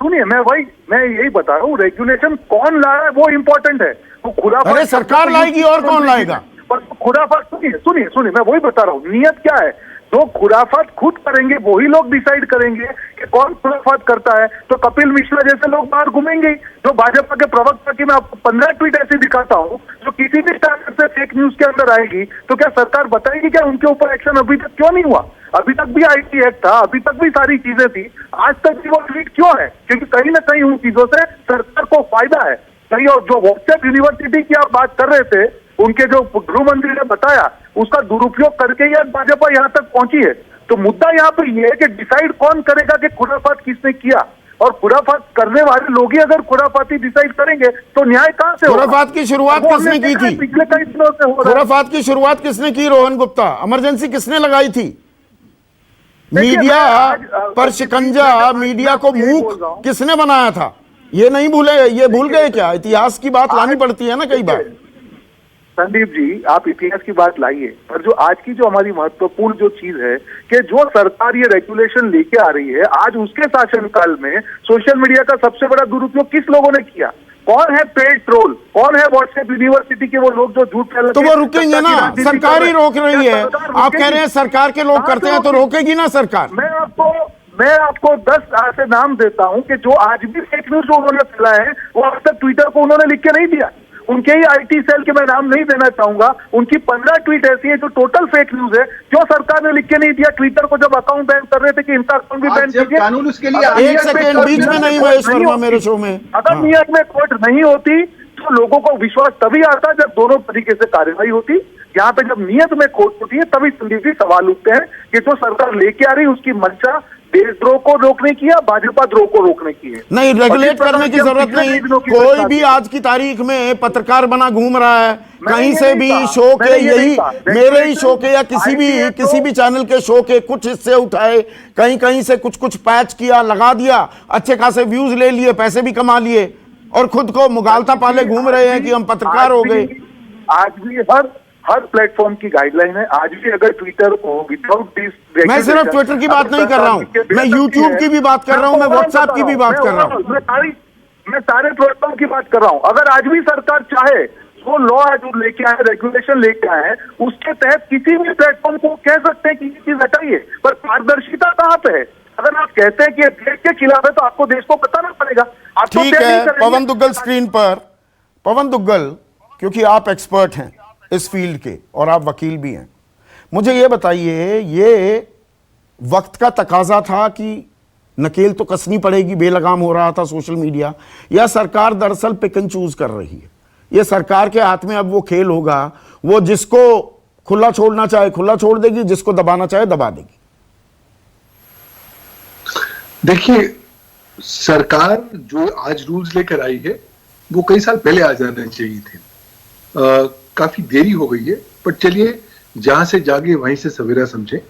सुनिए, मैं यही बता रहा हूँ, रेगुलेशन कौन ला रहा है वो इम्पोर्टेंट है। वो खुराफात अरे सरकार लाएगी और कौन लाएगा? पर खुराफात, सुनिए मैं वही बता रहा हूँ, नियत क्या है। जो खुराफात खुद करेंगे वही लोग डिसाइड करेंगे कि कौन खुराफात करता है। तो कपिल मिश्रा जैसे लोग बाहर घूमेंगे। जो भाजपा के प्रवक्ता की मैं आपको 15 ट्वीट ऐसे दिखाता हूँ जो किसी भी स्टैंडर्ड से फेक न्यूज के अंदर आएगी, तो क्या सरकार बताएगी क्या उनके ऊपर एक्शन अभी तक क्यों नहीं हुआ? अभी तक भी IT एक्ट था, अभी तक भी सारी चीजें थी, आज तक भी वो ट्वीट क्यों है? क्योंकि कहीं ना कहीं उन चीजों से सरकार को फायदा है। कहीं और जो व्हाट्सएप यूनिवर्सिटी की आप बात कर रहे थे, उनके जो गृह मंत्री ने बताया, उसका दुरुपयोग करके ही आज भाजपा यहाँ तक पहुंची है। तो मुद्दा यहाँ पे ये है कि डिसाइड कौन करेगा कि खुराफात किसने किया, और खुराफात करने वाले लोग ही अगर खुराफाती डिसाइड करेंगे तो न्याय कहां से होगा? खुराफात की शुरुआत वो किसने हमने की देखा है थी? पिछले कई दिनों से हो रहा है। खुराफात की शुरुआत किसने की रोहन गुप्ता? इमरजेंसी किसने लगाई थी? देखिए, मीडिया मैं आज, पर शिकंजा, मीडिया को यही बोल मूक रहा हूं। किसने बनाया था? ये नहीं भूले, ये भूल गए क्या? इतिहास की बात लानी पड़ती है ना कई बार। संदीप जी, आप इतिहास की बात लाइए, पर जो आज की जो हमारी महत्वपूर्ण जो चीज है कि जो सरकार ये रेगुलेशन लेके आ रही है, आज उसके शासनकाल में सोशल मीडिया का सबसे बड़ा दुरुपयोग किस लोगों ने किया? कौन है पेड ट्रोल? कौन है व्हाट्सएप यूनिवर्सिटी के वो लोग जो झूठ फैलाते तो हैं? वो रुकेंगे ना, सरकार ही रोक रही है। सरकार आप कह रहे हैं सरकार के लोग करते हैं तो रोकेगी ना सरकार? मैं आपको 10 ऐसे नाम देता हूं कि जो आज भी फेक न्यूज जो उन्होंने फैलाए हैं, वो आज तक ट्विटर को उन्होंने लिख के नहीं दिया। उनके ही IT सेल के मैं नाम नहीं देना चाहूंगा, उनकी 15 ट्वीट ऐसी है जो टोटल फेक न्यूज है। क्यों सरकार ने लिख के नहीं दिया ट्विटर को जब अकाउंट बैन कर रहे थे कि इनका अकाउंट भी आज बैन जब कीजिए? कानून उसके लिए अगर एक नियत में सेकंड कोर्ट बीच में नहीं कोर्ट महेश वर्मा होती, मेरे शो में। अगर हाँ। नियत में कोर्ट नहीं होती तो लोगों को विश्वास तभी आता जब दोनों तरीके से कार्रवाई होती। यहाँ पे जब नियत में खोट होती है तभी संदीप जी सवाल उठते हैं कि जो सरकार लेके आ रही उसकी मंशा देशद्रोह को रोकने की है, भाजपा द्रोह को रोकने की है। नहीं, रेगुलेट करने की जरूरत नहीं। कोई भी आज की तारीख में पत्रकार बना घूम रहा है, कहीं से भी शो के, यही मेरे ही शो के या किसी भी चैनल के शो के कुछ हिस्से उठाए, कहीं कहीं से कुछ पैच किया, लगा दिया, अच्छे खासे व्यूज ले लिए, पैसे भी कमा लिए, और खुद को मुगालता पाले घूम रहे हैं कि हम पत्रकार हो गए। आज भी हर प्लेटफॉर्म की गाइडलाइन है। आज भी अगर ट्विटर को विदाउट दिस, मैं सिर्फ ट्विटर की बात नहीं कर रहा हूं, मैं यूट्यूब की भी बात कर रहा हूं, मैं व्हाट्सएप की भी बात कर रहा हूं, मैं सारे प्लेटफॉर्म की बात कर रहा हूं। अगर आज भी सरकार चाहे वो लॉ जो लेके आए, रेगुलेशन लेके आए, उसके तहत किसी भी प्लेटफॉर्म को कह सकते हैं कि ये चीज हटाइए, पर पारदर्शिता कहां पे है? अगर आप कहते हैं कि ये देश के खिलाफ है तो आपको देश को बताना पड़ेगा। आप तो ठीक है पवन दुग्गल स्क्रीन पर। पवन दुग्गल, क्योंकि आप एक्सपर्ट हैं इस फील्ड के और आप वकील भी हैं, मुझे ये बताइए, ये वक्त का तकाजा था कि नकेल तो कसनी पड़ेगी, बेलगाम हो रहा था सोशल मीडिया, या सरकार दरअसल पिक एंड चूज कर रही है? ये सरकार के हाथ में अब वो खेल होगा, वो जिसको खुला छोड़ना चाहे खुला छोड़ देगी, जिसको दबाना चाहे दबा देगी। देखिए, सरकार जो आज रूल्स लेकर आई है वो कई साल पहले आ जाने चाहिए थे। काफी देरी हो गई है, पर चलिए, जहां से जागे वहीं से सवेरा समझे।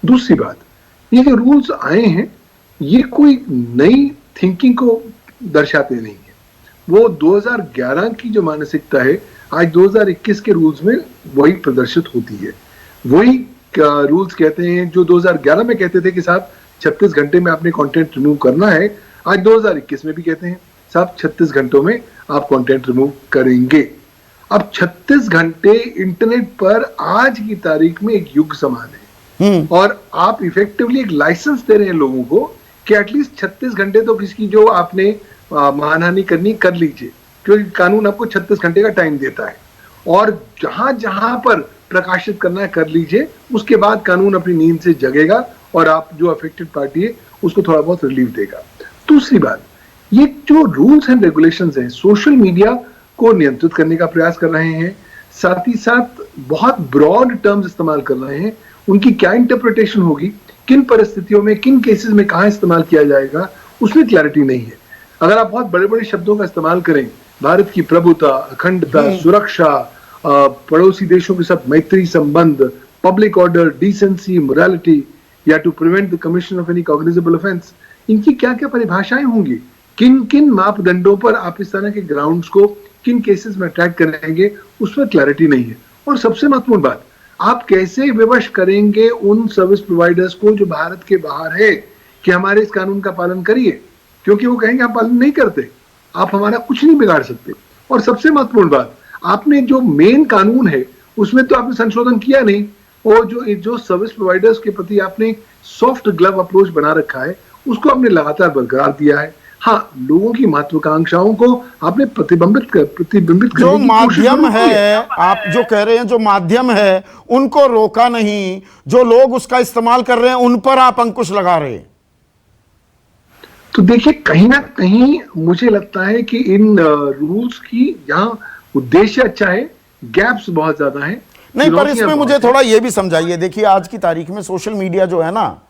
दूसरी बात, ये जो रूल्स आए हैं ये कोई नई थिंकिंग को दर्शाते नहीं है। वो 2011 की जो मानसिकता है आज 2021 के रूल्स में वही प्रदर्शित होती है। वही रूल्स कहते हैं जो 2011 में कहते थे कि साहब 36 घंटे में आपने कंटेंट रिमूव करना है, आज 2021 में भी कहते हैं साहब 36 घंटों में आप कंटेंट रिमूव करेंगे। अब 36 घंटे इंटरनेट पर आज की तारीख में एक युग समान है, और आप इफेक्टिवली एक लाइसेंस दे रहे हैं लोगों को कि एटलीस्ट 36 घंटे तो किसकी जो आपने मानहानि करनी कर लीजिए, क्योंकि कानून आपको 36 घंटे का टाइम देता है, और जहां जहां पर प्रकाशित करना है कर लीजिए। उसके बाद कानून अपनी नींद से जगेगा और आप जो अफेक्टेड पार्टी है उसको थोड़ा बहुत रिलीफ देगा। दूसरी बात, ये जो रूल्स एंड रेगुलेशंस हैं सोशल मीडिया को नियंत्रित करने का प्रयास कर रहे हैं, साथ ही साथ बहुत ब्रॉड टर्म्स इस्तेमाल कर रहे हैं। उनकी क्या इंटरप्रिटेशन होगी, किन परिस्थितियों में, किन केसेस में कहां इस्तेमाल किया जाएगा, उसमें क्लैरिटी नहीं है। अगर आप बहुत बड़े बड़े शब्दों का इस्तेमाल करें, भारत की प्रभुता, अखंडता, सुरक्षा, पड़ोसी देशों के साथ मैत्री संबंध, पब्लिक ऑर्डर, डिसेंसी, मोरालिटी, या to prevent the commission of any cognizable offence, इनकी क्या क्या परिभाषाएं होंगी, किन किन मापदंडों पर आप इस तरह के ग्राउंड्स को किन केसेस में अटैक करेंगे, उसमें क्लैरिटी नहीं है। और सबसे महत्वपूर्ण बात, आप कैसे विवश करेंगे उन सर्विस प्रोवाइडर्स को जो भारत के बाहर है कि हमारे इस कानून का पालन करिए, क्योंकि वो कहेंगे आप पालन नहीं करते, आप हमारा कुछ नहीं बिगाड़ सकते। और सबसे महत्वपूर्ण बात, आपने जो मेन कानून है उसमें तो आपने संशोधन किया नहीं, और जो सर्विस प्रोवाइडर्स के प्रति आपने सॉफ्ट ग्लव अप्रोच बना रखा है उसको आपने लगातार बरकरार दिया है। हाँ, लोगों की महत्वाकांक्षाओं को आपने प्रतिबिंबित करने जो की माध्यम कोशिश है, आप जो कह रहे हैं जो माध्यम है उनको रोका नहीं, जो लोग उसका इस्तेमाल कर रहे हैं उन पर आप अंकुश लगा रहे हैं। तो देखिए, कहीं ना कहीं मुझे लगता है कि इन रूल्स की यहाँ उद्देश्य अच्छा है, गैप्स बहुत ज्यादा हैं। नहीं, पर इसमें मुझे थोड़ा ये भी समझाइए। देखिए, आज की तारीख में सोशल मीडिया जो है ना,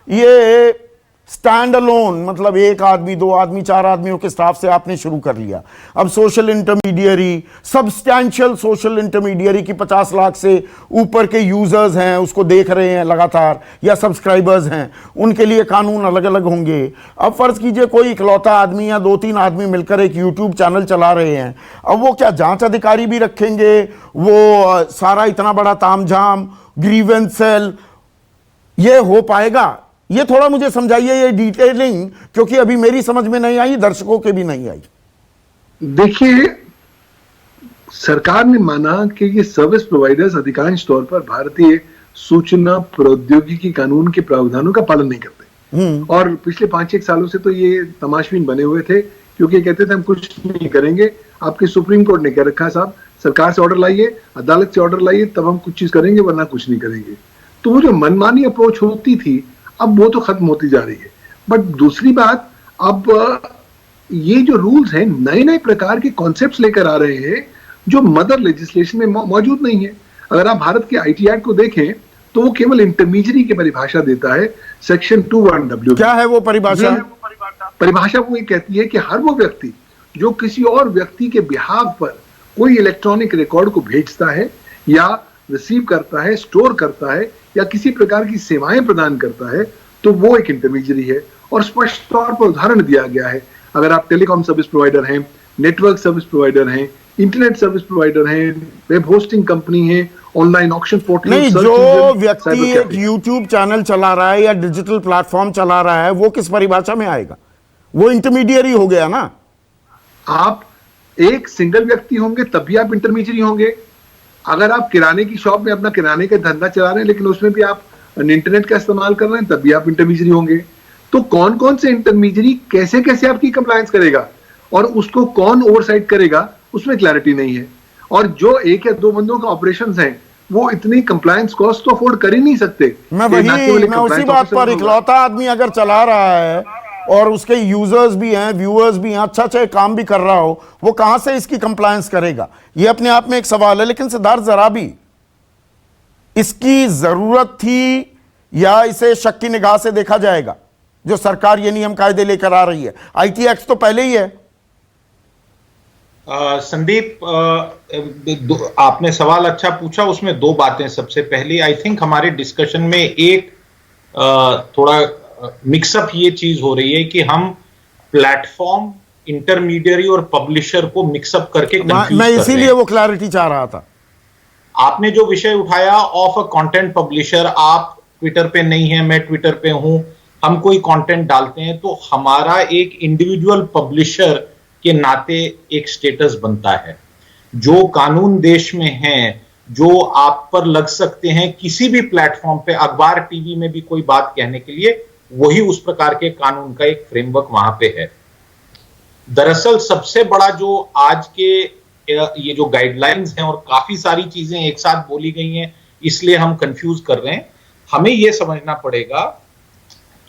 ये स्टैंड अलोन, मतलब एक आदमी, दो आदमी, चार आदमियों के स्टाफ से आपने शुरू कर लिया। अब social intermediary, substantial social intermediary की 50 लाख से ऊपर के यूजर्स हैं, उसको देख रहे हैं लगातार, या सब्सक्राइबर्स हैं, उनके लिए कानून अलग अलग होंगे। अब फर्ज कीजिए कोई इकलौता आदमी या 2-3 आदमी मिलकर एक यूट्यूब चैनल चला रहे हैं, अब वो क्या जांच अधिकारी भी रखेंगे? वो सारा इतना बड़ा तामझाम, ग्रीवेंस सेल, ये हो पाएगा? ये थोड़ा मुझे समझाइए, ये डिटेलिंग, क्योंकि अभी मेरी समझ में नहीं आई, दर्शकों के भी नहीं आई। देखिए, सरकार ने माना कि ये सर्विस प्रोवाइडर्स अधिकांश तौर पर भारतीय सूचना प्रौद्योगिकी कानून के प्रावधानों का पालन नहीं करते, और पिछले 5-6 सालों से तो ये तमाशबीन बने हुए थे, क्योंकि कहते थे हम कुछ नहीं करेंगे। आपके सुप्रीम कोर्ट ने कह रखा साहब, सरकार से ऑर्डर लाइए, अदालत से ऑर्डर लाइए, तब हम कुछ चीज करेंगे, वरना कुछ नहीं करेंगे। तो वो जो मनमानी अप्रोच होती थी, अब वो तो खत्म होती जा रही है। बट दूसरी बात, अब ये जो रूल्स हैं, नए नए प्रकार के कॉन्सेप्ट्स लेकर आ रहे हैं जो मदर लेजिस्लेशन में मौजूद नहीं है। अगर आप भारत के आईटी एक्ट को देखें तो वो केवल इंटरमीडियरी की परिभाषा देता है, सेक्शन 21W। क्या है वो परिभाषा? परिभाषा वो ये कहती है कि हर वो व्यक्ति जो किसी और व्यक्ति के बिहाफ पर कोई इलेक्ट्रॉनिक रिकॉर्ड को भेजता है या रिसीव करता है, स्टोर करता है, या किसी प्रकार की सेवाएं प्रदान करता है, तो वो एक इंटरमीडियरी है। और स्पष्ट तौर पर उदाहरण दिया गया है, अगर आप टेलीकॉम सर्विस प्रोवाइडर हैं, नेटवर्क सर्विस प्रोवाइडर हैं, इंटरनेट सर्विस प्रोवाइडर हैं, वेब होस्टिंग कंपनी है, ऑनलाइन ऑक्शन पोर्टल। नहीं, जो व्यक्ति एक यूट्यूब चैनल चला रहा है या डिजिटल प्लेटफॉर्म चला रहा है, वो किस परिभाषा में आएगा? वो इंटरमीडियरी हो गया ना। आप एक सिंगल व्यक्ति होंगे तब भी आप इंटरमीडियरी होंगे। अगर आप किराने की शॉप में अपना किराने का धंधा चला रहे हैं लेकिन उसमें भी आप इंटरनेट का इस्तेमाल कर रहे हैं, तब भी आप इंटरमीडियरी होंगे। तो कौन कौन से इंटरमीडियरी कैसे कैसे आपकी कंप्लायंस करेगा और उसको कौन ओवरसाइट करेगा, उसमें क्लैरिटी नहीं है। और जो एक या दो बंदों का ऑपरेशंस हैं, वो इतनी कंप्लायंस कॉस्ट तो अफोर्ड कर ही नहीं सकते। मैं उसी बात पर, इकलौता आदमी अगर चला रहा है और उसके यूजर्स भी हैं, व्यूअर्स भी हैं, अच्छा काम भी कर रहा हो, वो कहां से इसकी कंप्लायंस करेगा? ये अपने आप में एक सवाल है। लेकिन सिद्धार्थ, जरा भी इसकी जरूरत थी या इसे शक की निगाह से देखा जाएगा जो सरकार ये नियम कायदे लेकर आ रही है? आईटी एक्ट तो पहले ही है। संदीप, आपने सवाल अच्छा पूछा। उसमें दो बातें। सबसे पहली, आई थिंक हमारे डिस्कशन में एक थोड़ा मिक्सअप ये चीज हो रही है कि हम प्लेटफॉर्म, इंटरमीडियरी और पब्लिशर को मिक्सअप करके मैं इसीलिए वो क्लैरिटी चाह रहा था। आपने जो विषय उठाया ऑफ अ कंटेंट पब्लिशर, आप ट्विटर पे नहीं है, मैं ट्विटर पे हूं, हम कोई कंटेंट डालते हैं तो हमारा एक इंडिविजुअल पब्लिशर के नाते एक स्टेटस बनता है। जो कानून देश में हैं, जो आप पर लग सकते हैं किसी भी प्लेटफॉर्म पे, अखबार, टीवी में भी कोई बात कहने के लिए, वही उस प्रकार के कानून का एक फ्रेमवर्क वहां पे है। दरअसल सबसे बड़ा जो आज के ये जो गाइडलाइंस हैं, और काफी सारी चीजें एक साथ बोली गई हैं, इसलिए हम कंफ्यूज कर रहे हैं। हमें यह समझना पड़ेगा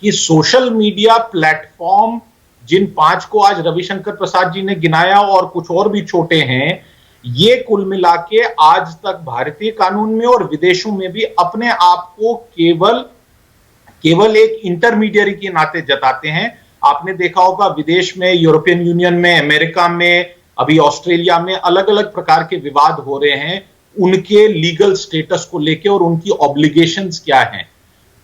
कि सोशल मीडिया प्लेटफॉर्म, जिन 5 को आज रविशंकर प्रसाद जी ने गिनाया और कुछ और भी छोटे हैं, ये कुल मिला के आज तक भारतीय कानून में और विदेशों में भी अपने आप को केवल एक इंटरमीडियरी के नाते जताते हैं। आपने देखा होगा विदेश में, यूरोपियन यूनियन में, अमेरिका में, अभी ऑस्ट्रेलिया में अलग अलग प्रकार के विवाद हो रहे हैं उनके लीगल स्टेटस को लेके और उनकी ऑब्लिगेशंस क्या हैं,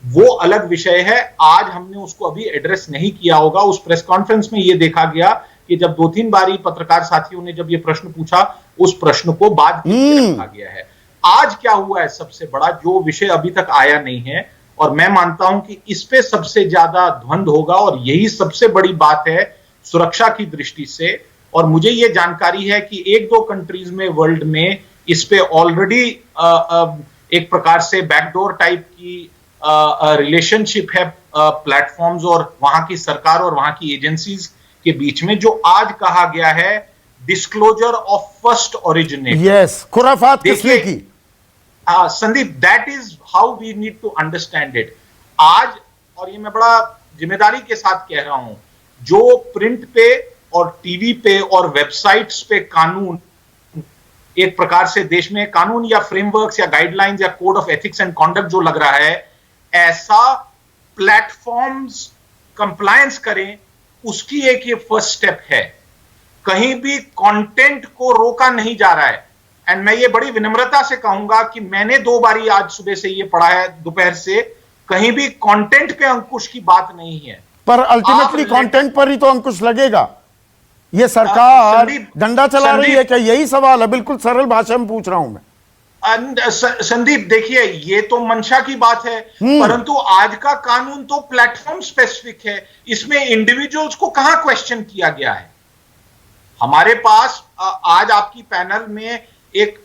वो अलग विषय है। आज हमने उसको अभी एड्रेस नहीं किया होगा। उस प्रेस कॉन्फ्रेंस में यह देखा गया कि जब 2-3 बारी पत्रकार साथियों ने जब ये प्रश्न पूछा, उस प्रश्न को बाद में रखा गया है। आज क्या हुआ है, सबसे बड़ा जो विषय अभी तक आया नहीं है, और मैं मानता हूं कि इस पे सबसे ज्यादा द्वंद्व होगा, और यही सबसे बड़ी बात है सुरक्षा की दृष्टि से। और मुझे यह जानकारी है कि 1-2 कंट्रीज में, वर्ल्ड में, इस पे ऑलरेडी एक प्रकार से बैकडोर टाइप की रिलेशनशिप है प्लेटफॉर्म्स और वहां की सरकार और वहां की एजेंसीज के बीच में, जो आज कहा गया है disclosure of first originator. Yes, खुराफात किसने की? Sandeep, that is how we need to understand it आज। और ये मैं बड़ा जिम्मेदारी के साथ कह रहा हूं, जो प्रिंट पे और टीवी पे और वेबसाइट्स पे कानून, एक प्रकार से देश में कानून या फ्रेमवर्क्स या गाइडलाइंस या code of ethics and conduct जो लग रहा है, ऐसा प्लेटफॉर्म्स कंप्लायंस करें, उसकी एक ये फर्स्ट स्टेप है। कहीं भी कंटेंट को रोका नहीं जा रहा है। एंड मैं ये बड़ी विनम्रता से कहूंगा कि मैंने 2 बारी आज सुबह से ये पढ़ा है, दोपहर से, कहीं भी कंटेंट पे अंकुश की बात नहीं है। पर अल्टीमेटली कंटेंट पर ही तो अंकुश लगेगा। ये सरकार डंडा चला रही है क्या? यही सवाल है, बिल्कुल सरल भाषा में पूछ रहा हूं मैं। संदीप, देखिए, ये तो मंशा की बात है, परंतु आज का कानून तो प्लेटफॉर्म स्पेसिफिक है। इसमें इंडिविजुअल्स को कहां क्वेश्चन किया गया है? हमारे पास आज आपकी पैनल में एक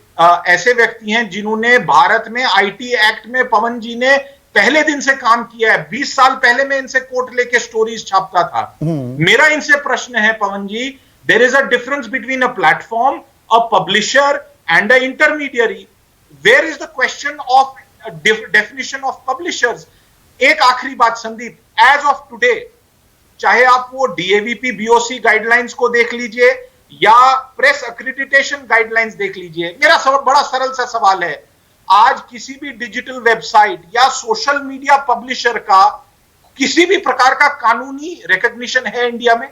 ऐसे व्यक्ति हैं जिन्होंने भारत में आईटी एक्ट में, पवन जी ने पहले दिन से काम किया है। 20 साल पहले मैं इनसे कोट लेके स्टोरीज छापता था। मेरा इनसे प्रश्न है, Pawan ji, there is a difference between a platform, a publisher and a intermediary. Where is the question of definition of publishers? एक आखिरी बात संदीप, एज ऑफ टुडे, चाहे आप वो डीएवीपी बीओसी गाइडलाइंस को देख लीजिए या प्रेस एक्रेडिटेशन गाइडलाइंस देख लीजिए, मेरा बड़ा सरल सा सवाल है, आज किसी भी डिजिटल वेबसाइट या सोशल मीडिया पब्लिशर का किसी भी प्रकार का कानूनी रिकॉग्निशन है इंडिया में?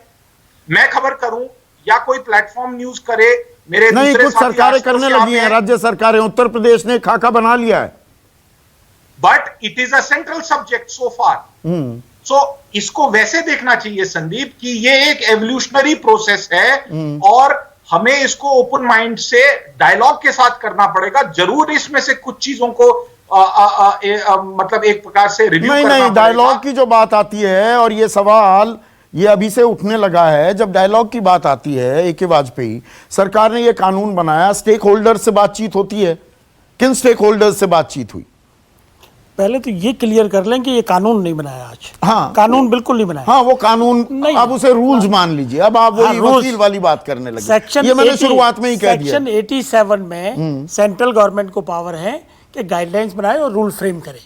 मैं खबर करूं या कोई प्लेटफॉर्म न्यूज करे, मेरे नहीं, कुछ सरकारें करने लगी हैं, राज्य सरकारें, उत्तर प्रदेश ने खाका बना लिया है, but it is a central subject so far. So इसको वैसे देखना चाहिए संदीप कि ये एक एवोल्यूशनरी प्रोसेस है और हमें इसको ओपन माइंड से डायलॉग के साथ करना पड़ेगा। जरूर इसमें से कुछ चीजों को मतलब एक प्रकार से रिव्यू करना नहीं, पड़ेगा। डायलॉग की जो बात आती है, और ये सवाल ये अभी से उठने लगा है, जब डायलॉग की बात आती है, ए के वाजपेयी सरकार ने ये कानून बनाया, स्टेक होल्डर से बातचीत होती है, किन स्टेक होल्डर से बातचीत हुई? पहले तो ये क्लियर कर लें कि ये कानून नहीं बनाया आज। हाँ, कानून बिल्कुल नहीं बनाया। हाँ, वो कानून नहीं, अब उसे रूल्स मान लीजिए। अब आप वही हाँ, वकील वाली बात करने लगे। सेक्शन ये मैंने शुरुआत में ही कह दिया। सेक्शन 87 में सेंट्रल गवर्नमेंट को पावर है कि गाइडलाइंस बनाए और रूल फ्रेम करे,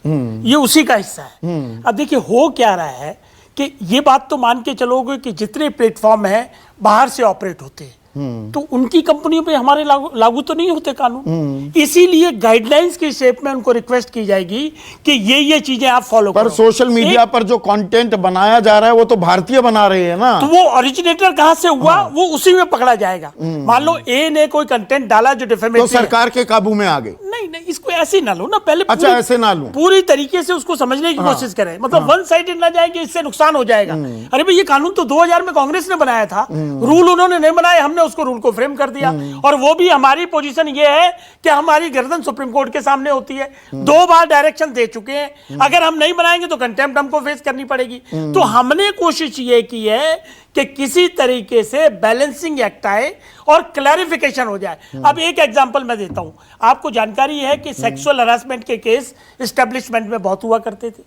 ये उसी का हिस्सा है। अब देखिए हो क्या रहा है कि ये बात तो मान के चलोगे कि जितने प्लेटफॉर्म हैं बाहर से ऑपरेट होते हैं, तो उनकी कंपनियों पे हमारे लागू तो नहीं होते कानून। इसीलिए गाइडलाइंस के शेप में उनको रिक्वेस्ट की जाएगी कि ये चीजें आप फॉलो करो। पर सोशल मीडिया पर जो कंटेंट बनाया जा रहा है वो तो भारतीय बना रहे हैं ना, तो वो ओरिजिनेटर कहां से हुआ, वो उसी में पकड़ा जाएगा। मान लो ए ने कोई कंटेंट डाला जो डिफेमेटरी, तो सरकार के काबू में आ गए। नहीं, इसको ऐसे ना लो ना, पहले अच्छा, ऐसे ना लो, पूरी तरीके से उसको समझने की कोशिश करें। मतलब वन साइडेड ना जाए कि इससे नुकसान हो जाएगा। अरे भाई, ये कानून तो 2000 में कांग्रेस ने बनाया था, रूल उन्होंने नहीं बनाए, हमने उसको रूल को फ्रेम कर दिया। और वो भी हमारी पोजीशन ये है कि हमारी गर्दन सुप्रीम कोर्ट के सामने होती है। 2 बार डायरेक्शन दे चुके हैं, अगर हम नहीं बनाएंगे तो कंटेम्प्ट हमको फेस करनी पड़ेगी। तो हमने कोशिश ये की है कि किसी तरीके से बैलेंसिंग एक्ट आए और क्लैरिफिकेशन हो जाए। अब एक एग्जांपल मैं देता हूं आपको। जानकारी है कि सेक्सुअल हरासमेंट के केस एस्टेब्लिशमेंट में बहुत हुआ करते थे,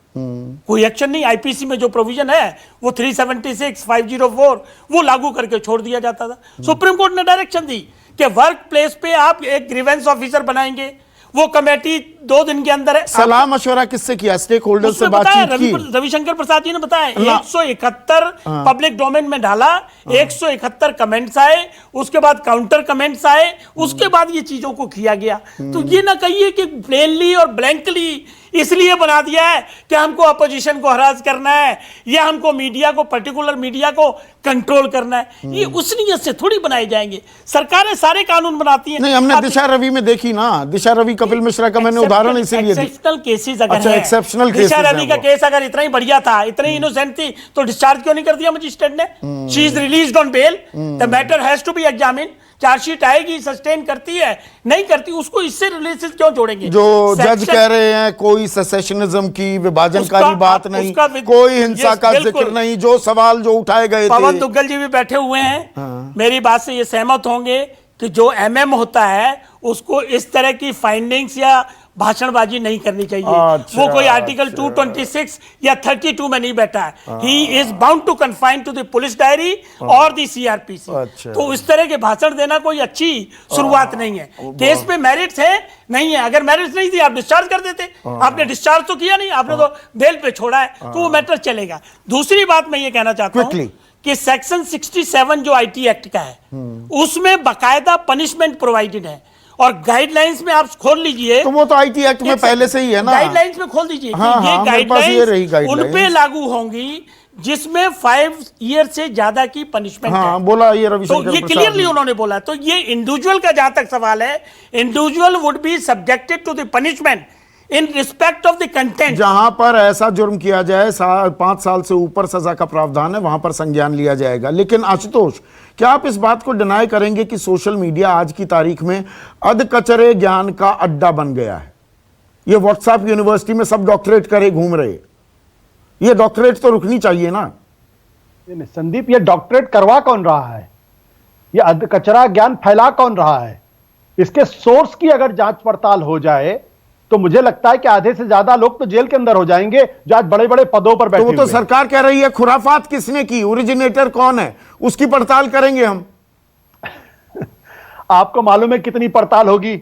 कोई एक्शन नहीं। आईपीसी में जो प्रोविजन है वो 376, 504 वो लागू करके छोड़ दिया जाता था। सुप्रीम कोर्ट ने डायरेक्शन दी कि वर्क प्लेस पे आप एक ग्रीवेंस ऑफिसर बनाएंगे, वो कमेटी 2 दिन के अंदर सलाह मशवरा किससे किया? स्टेक होल्डर से बातचीत की? रविशंकर प्रसाद जी ने बताया 171 पब्लिक डोमेन में डाला, 171 कमेंट्स आए, उसके बाद काउंटर कमेंट्स आए, उसके बाद ये चीजों को किया गया। तो ये ना कहिए कि प्लेनली और ब्लैंकली इसलिए बना दिया है कि हमको अपोजिशन को हरास करना है या हमको मीडिया को, पर्टिकुलर मीडिया को कंट्रोल करना है। ये उस नीयत से थोड़ी बनाए जाएंगे। सरकारें सारे कानून बनाती हैं। नहीं, हमने दिशा रवि में देखी ना, दिशा रवि कपिल मिश्रा का मैंने उदाहरण इसीलिए दिया। एक्सेप्शनल केसेस अगर अच्छा, है, एक्सेप्शनल दिशा रवि का केस अगर इतना ही बढ़िया था, इतनी इनोसेंट थी, तो डिस्चार्ज क्यों नहीं कर दिया मजिस्ट्रेट ने? She is released on bail, the matter has to be examined. Chargesheet आएगी, सस्टेन करती है, नहीं करती, उसको इससे रिलेटेड क्यों जोड़ेंगे? जो जज कह रहे हैं कोई सेसेशनिज्म की, विभाजन बात नहीं, कोई हिंसा का जिक्र नहीं, जो सवाल जो उठाए गए थे। पवन दुग्गल जी भी बैठे हुए हैं, मेरी बात से ये सहमत होंगे कि जो एमएम होता है उसको इस तरह की फाइंडिंग्स या भाषणबाजी नहीं करनी चाहिए। अच्छा, वो कोई आर्टिकल 226 या 32 में नहीं बैठा है। He is bound to confine to the police diary और द सीआरपीसी। अच्छा, तो इस तरह के भाषण देना कोई अच्छी शुरुआत नहीं है। केस पे मेरिट्स है नहीं है, अगर मेरिट्स नहीं थी आप डिस्चार्ज कर देते। आपने डिस्चार्ज तो किया नहीं, आपने तो बेल पे छोड़ा है, तो वो मैटर चलेगा। दूसरी बात मैं ये कहना चाहता हूं कि सेक्शन 67 जो आईटी एक्ट का है उसमें बाकायदा पनिशमेंट प्रोवाइडेड है, और गाइडलाइंस में आप खोल लीजिए, तो वो तो आईटी एक्ट में पहले से ही है ना, गाइडलाइंस में खोल दीजिए। हाँ, ये गाइडलाइंस उन पे लागू होंगी जिसमें 5 ईयर से ज्यादा की पनिशमेंट है। बोला ये रविशंकर तो ये क्लियरली उन्होंने बोला। तो ये इंडिविजुअल का जहां तक सवाल है, individual would be subjected to the punishment in respect of the content. जहां पर ऐसा जुर्म किया जाए 5 साल से ऊपर सजा का प्रावधान है, वहां पर संज्ञान लिया जाएगा। लेकिन आशुतोष, क्या आप इस बात को डिनाई करेंगे कि सोशल मीडिया आज की तारीख में अधकचरे ज्ञान का अड्डा बन गया है? ये व्हाट्सएप यूनिवर्सिटी में सब डॉक्टरेट करे घूम रहे, ये डॉक्टरेट तो रुकनी चाहिए ना। संदीप, ये डॉक्टरेट करवा कौन रहा है? ये अधकचरा ज्ञान फैला कौन रहा है? इसके सोर्स की अगर जांच पड़ताल हो जाए तो मुझे लगता है कि आधे से ज्यादा लोग तो जेल के अंदर हो जाएंगे जो आज बड़े बड़े पदों पर बैठे तो वो तो सरकार कह रही है खुराफात किसने की, ओरिजिनेटर कौन है, उसकी पड़ताल करेंगे हम। आपको मालूम है कितनी पड़ताल होगी?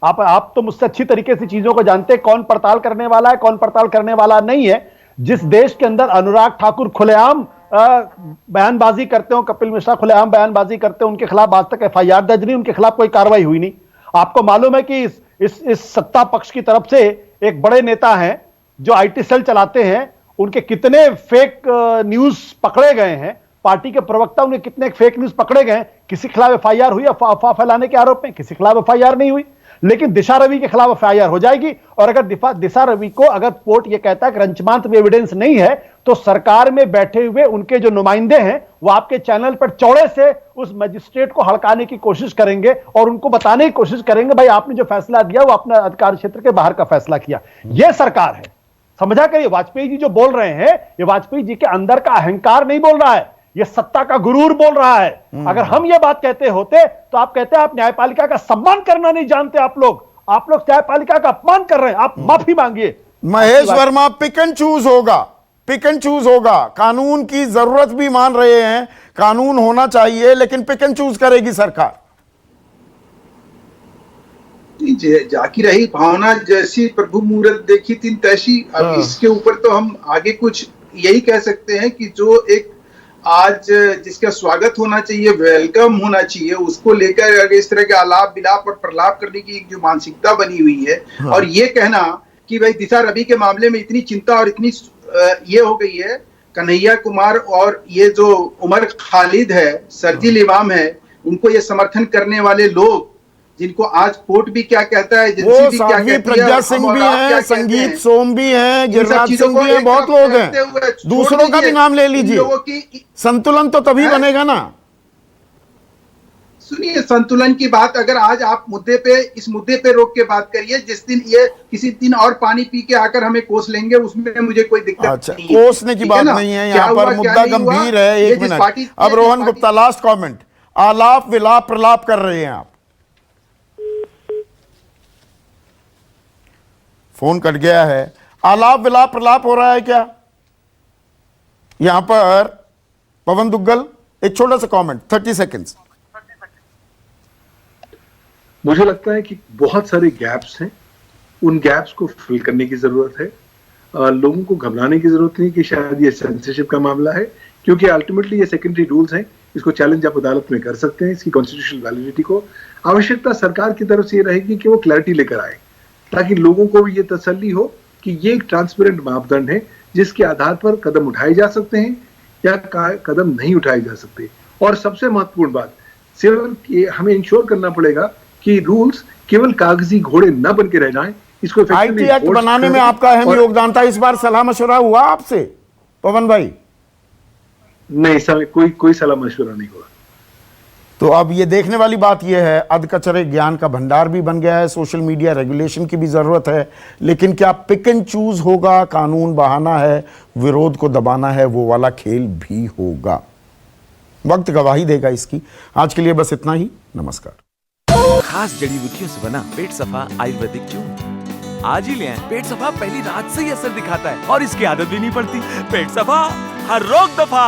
आप तो मुझसे अच्छी तरीके से चीजों को जानते हैं, कौन पड़ताल करने वाला है, कौन पड़ताल करने वाला नहीं है। जिस देश के अंदर अनुराग ठाकुर खुलेआम बयानबाजी करते हो, कपिल मिश्रा खुलेआम बयानबाजी करते हो, उनके खिलाफ आज तक एफआईआर दर्ज नहीं, उनके खिलाफ कोई कार्रवाई हुई नहीं। आपको मालूम है कि इस सत्ता पक्ष की तरफ से एक बड़े नेता हैं जो आईटी सेल चलाते हैं, उनके कितने फेक न्यूज पकड़े गए हैं, पार्टी के प्रवक्ता उनके कितने फेक न्यूज पकड़े गए हैं, किसी खिलाफ एफआईआर हुई? अफवाह फैलाने के आरोप में किसी खिलाफ एफआईआर नहीं हुई। लेकिन दिशा रवि के खिलाफ एफआईआर हो जाएगी। और अगर दिशा रवि को अगर कोर्ट ये कहता है कि रंचमांत में एविडेंस नहीं है, तो सरकार में बैठे हुए उनके जो नुमाइंदे हैं वो आपके चैनल पर चौड़े से उस मजिस्ट्रेट को हड़काने की कोशिश करेंगे और उनको बताने की कोशिश करेंगे भाई आपने जो फैसला दिया वो अपने अधिकार क्षेत्र के बाहर का फैसला किया। यह सरकार है, समझा करिए। वाजपेयी जी जो बोल रहे हैं, ये वाजपेयी जी के अंदर का अहंकार नहीं बोल रहा है, ये सत्ता का गुरूर बोल रहा है। अगर हम ये बात कहते होते तो आप कहते हैं आप न्यायपालिका का सम्मान करना नहीं जानते, आप लोग न्यायपालिका का अपमान कर रहे हैं, आप माफी मांगिए। Mahesh Verma, pick and choose होगा, पिक एंड चूज होगा। कानून की जरूरत भी मान रहे हैं, कानून होना चाहिए, लेकिन पिक एंड चूज करेगी सरकार। जाकी रही भावना जैसी प्रभु मूरत देखी तीन तैसी। अब इसके ऊपर तो हम आगे कुछ यही कह सकते हैं कि जो एक आज जिसका स्वागत होना चाहिए, वेलकम होना चाहिए, उसको लेकर अगर इस तरह के आलाप विलाप और प्रलाप करने की एक जो मानसिकता बनी हुई है, और ये कहना कि भाई दिशा रवि के मामले में इतनी चिंता और इतनी ये हो गई है, कन्हैया कुमार और ये जो उमर खालिद है, शर्जील इमाम है, उनको ये समर्थन करने वाले लोग जिनको आज कोर्ट भी क्या कहता है, वो साध्वी प्रज्ञा सिंह भी हैं, संगीत सोम भी हैं, गिरिराज सिंह भी हैं, बहुत लोग हैं। दूसरों का भी नाम ले लीजिए, संतुलन तो तभी बनेगा ना। सुनिए, संतुलन की बात अगर आज आप इस मुद्दे पे रोक के बात करिए, जिस दिन ये किसी दिन और पानी पी के आकर हमें कोस लेंगे, उसमें मुझे कोई दिक्कत नहीं है। कोसने की बात नहीं है, यहाँ पर मुद्दा गंभीर है। एक मिनट, अब रोहन गुप्ता लास्ट कमेंट। आलाप विलाप प्रलाप कर रहे हैं आप। फोन कट गया है। आलाप विलाप प्रलाप हो रहा है क्या यहां पर? पवन दुग्गल, एक छोटा सा कमेंट, 30 सेकेंड्स। मुझे लगता है कि बहुत सारे गैप्स हैं, उन गैप्स को फिल करने की जरूरत है। लोगों को घबराने की जरूरत नहीं कि शायद ये सेंसरशिप का मामला है, क्योंकि अल्टीमेटली ये सेकेंडरी रूल्स हैं, इसको चैलेंज आप अदालत में कर सकते हैं, इसकी कॉन्स्टिट्यूशनल वैलिडिटी को। आवश्यकता सरकार की तरफ से ये रहेगी कि वो क्लैरिटी लेकर आए, ताकि लोगों को भी ये तसल्ली हो कि ये एक ट्रांसपेरेंट मापदंड है जिसके आधार पर कदम उठाए जा सकते हैं या कदम नहीं उठाए जा सकते। और सबसे महत्वपूर्ण बात, सिर्फ हमें इंश्योर करना पड़ेगा कि रूल्स केवल कागजी घोड़े न बन के रह जाएं। इसको IT एक्ट बनाने में आपका अहम योगदान था। इस बार सलाह मशवरा हुआ आपसे पवन भाई? नहीं, समय कोई सलाह मशवरा नहीं हुआ। तो अब ये देखने वाली बात ये है, अधकचरे ज्ञान का भंडार भी बन गया है, सोशल मीडिया रेगुलेशन की भी जरूरत है, लेकिन क्या पिक एंड चूज होगा? कानून बहाना है, विरोध को दबाना है, वो वाला खेल भी होगा। वक्त गवाही देगा इसकी। आज के लिए बस इतना ही। नमस्कार। खास जड़ी बूटियों से बना पेट सफा आयुर्वेदिक चूर्ण आज ही ले आएं। पेट सफा पहली रात से ही असर दिखाता है और इसकी आदत भी नहीं पड़ती। पेट सफा, हर रोग दफा।